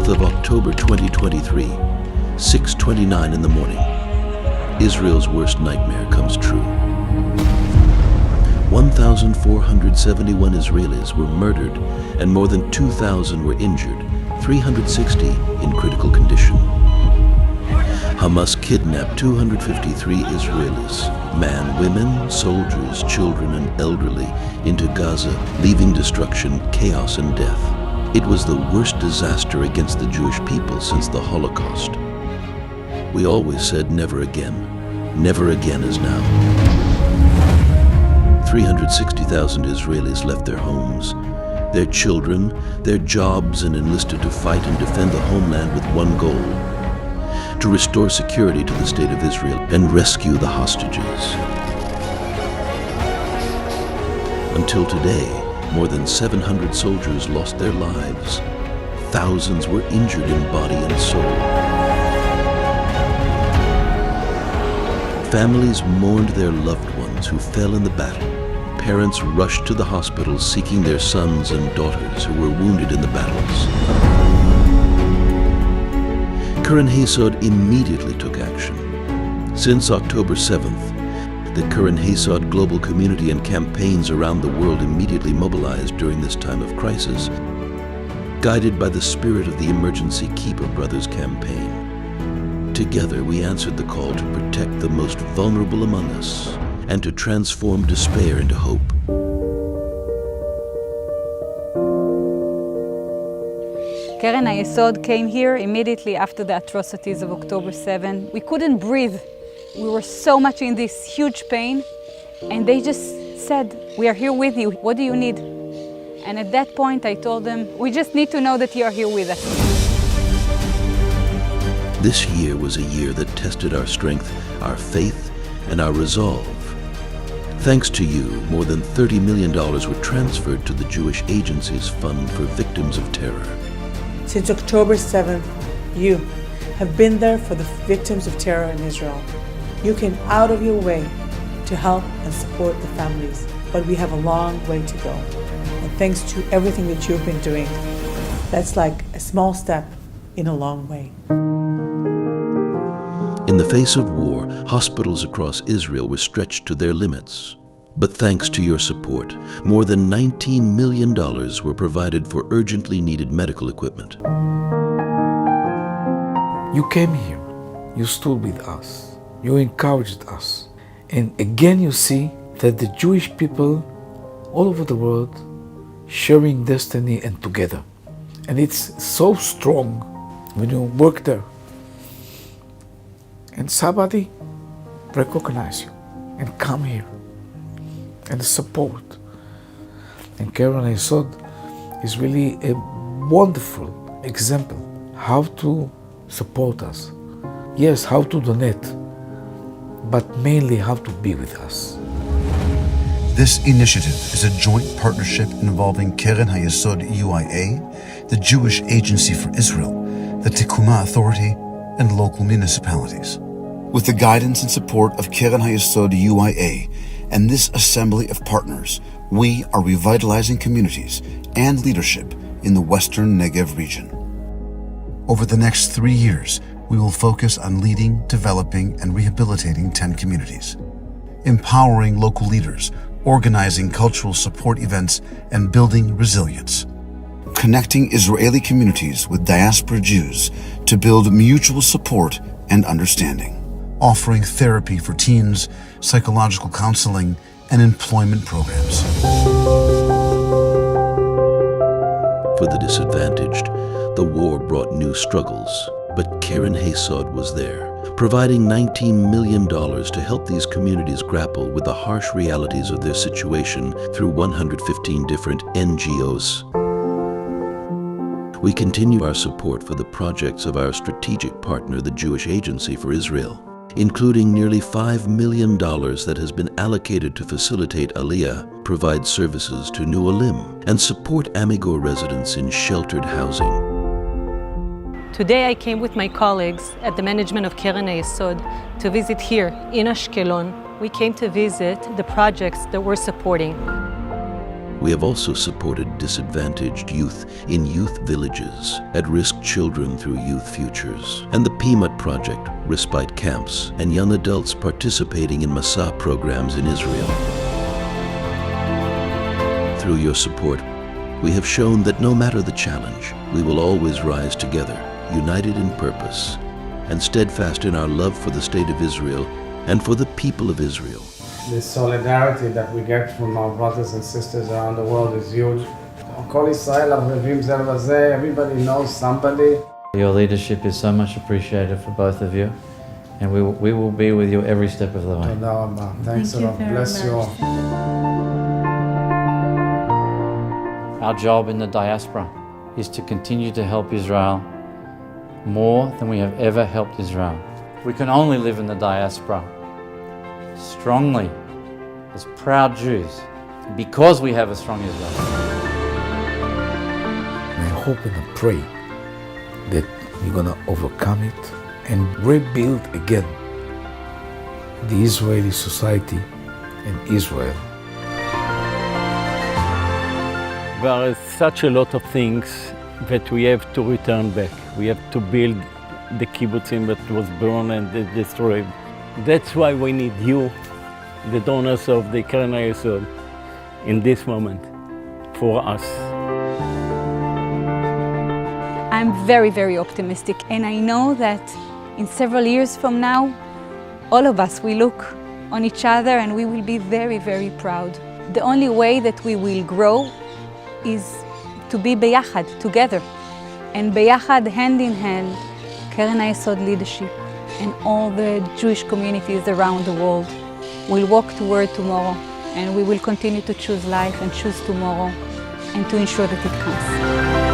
of October 2023, 6:29 in the morning, Israel's worst nightmare comes true. 1,471 Israelis were murdered and more than 2,000 were injured, 360 in critical condition. Hamas kidnapped 253 Israelis, men, women, soldiers, children, and elderly, into Gaza, leaving destruction, chaos, and death. It was the worst disaster against the Jewish people since the Holocaust. We always said never again. Never again is now. 360,000 Israelis left their homes, their children, their jobs, and enlisted to fight and defend the homeland with one goal: to restore security to the State of Israel and rescue the hostages. Until today, more than 700 soldiers lost their lives. Thousands were injured in body and soul. Families mourned their loved ones who fell in the battle. Parents rushed to the hospitals seeking their sons and daughters who were wounded in the battles. Keren Hayesod immediately took action. Since October 7th, the Keren Hayesod global community and campaigns around the world immediately mobilized during this time of crisis, guided by the spirit of the Emergency Keeper Brothers campaign. Together, we answered the call to protect the most vulnerable among us and to transform despair into hope. Keren Hayesod came here immediately after the atrocities of October 7. We couldn't breathe. We were so much in this huge pain, and they just said, "We are here with you. What do you need?" And at that point, I told them, "We just need to know that you are here with us." This year was a year that tested our strength, our faith, and our resolve. Thanks to you, more than $30 million were transferred to the Jewish Agency's Fund for Victims of Terror. Since October 7th, you have been there for the victims of terror in Israel. You came out of your way to help and support the families, but we have a long way to go. And thanks to everything that you've been doing, that's like a small step in a long way. In the face of war, hospitals across Israel were stretched to their limits. But thanks to your support, more than $19 million were provided for urgently needed medical equipment. You came here, you stood with us, you encouraged us. And again you see that the Jewish people all over the world sharing destiny and together. And it's so strong when you work there. And somebody recognize you and come here and support. And Keren Hayesod is really a wonderful example how to support us. Yes, how to donate, but mainly how to be with us. This initiative is a joint partnership involving Keren Hayesod UIA, the Jewish Agency for Israel, the Tikuma Authority, and local municipalities. With the guidance and support of Keren Hayesod UIA and this assembly of partners, we are revitalizing communities and leadership in the Western Negev region. Over the next 3 years, we will focus on leading, developing, and rehabilitating 10 communities, empowering local leaders, organizing cultural support events, and building resilience, connecting Israeli communities with diaspora Jews to build mutual support and understanding, offering therapy for teens, psychological counseling, and employment programs. For the disadvantaged, the war brought new struggles, but Keren Hayesod was there, providing $19 million to help these communities grapple with the harsh realities of their situation through 115 different NGOs. We continue our support for the projects of our strategic partner, the Jewish Agency for Israel, including nearly $5 million that has been allocated to facilitate Aliyah, provide services to New Olim, and support Amigor residents in sheltered housing. Today I came with my colleagues at the management of Keren Hayesod to visit here in Ashkelon. We came to visit the projects that we're supporting. We have also supported disadvantaged youth in youth villages, at-risk children through Youth Futures, and the PMUT project, respite camps, and young adults participating in Masa programs in Israel. Through your support, we have shown that no matter the challenge, we will always rise together, united in purpose, and steadfast in our love for the State of Israel and for the people of Israel. The solidarity that we get from our brothers and sisters around the world is huge. Kol Israel Avevim Zer Vazeh, everybody knows somebody. Your leadership is so much appreciated for both of you, and we will be with you every step of the way. Toda rabba. Thanks a lot. Bless you all. Our job in the diaspora is to continue to help Israel more than we have ever helped Israel. We can only live in the diaspora strongly as proud Jews because we have a strong Israel. And I hope and I pray that we're going to overcome it and rebuild again the Israeli society and Israel. There are such a lot of things that we have to return back. We have to build the kibbutzim that was burned and destroyed. That's why we need you, the donors of the Keren HaYesod, in this moment, for us. I'm very, very optimistic, and I know that in several years from now, all of us will look on each other and we will be very, very proud. The only way that we will grow is to be beyachad, together. And beyachad, hand in hand, Keren HaYesod leadership and all the Jewish communities around the world will walk toward tomorrow, and we will continue to choose life and choose tomorrow and to ensure that it comes.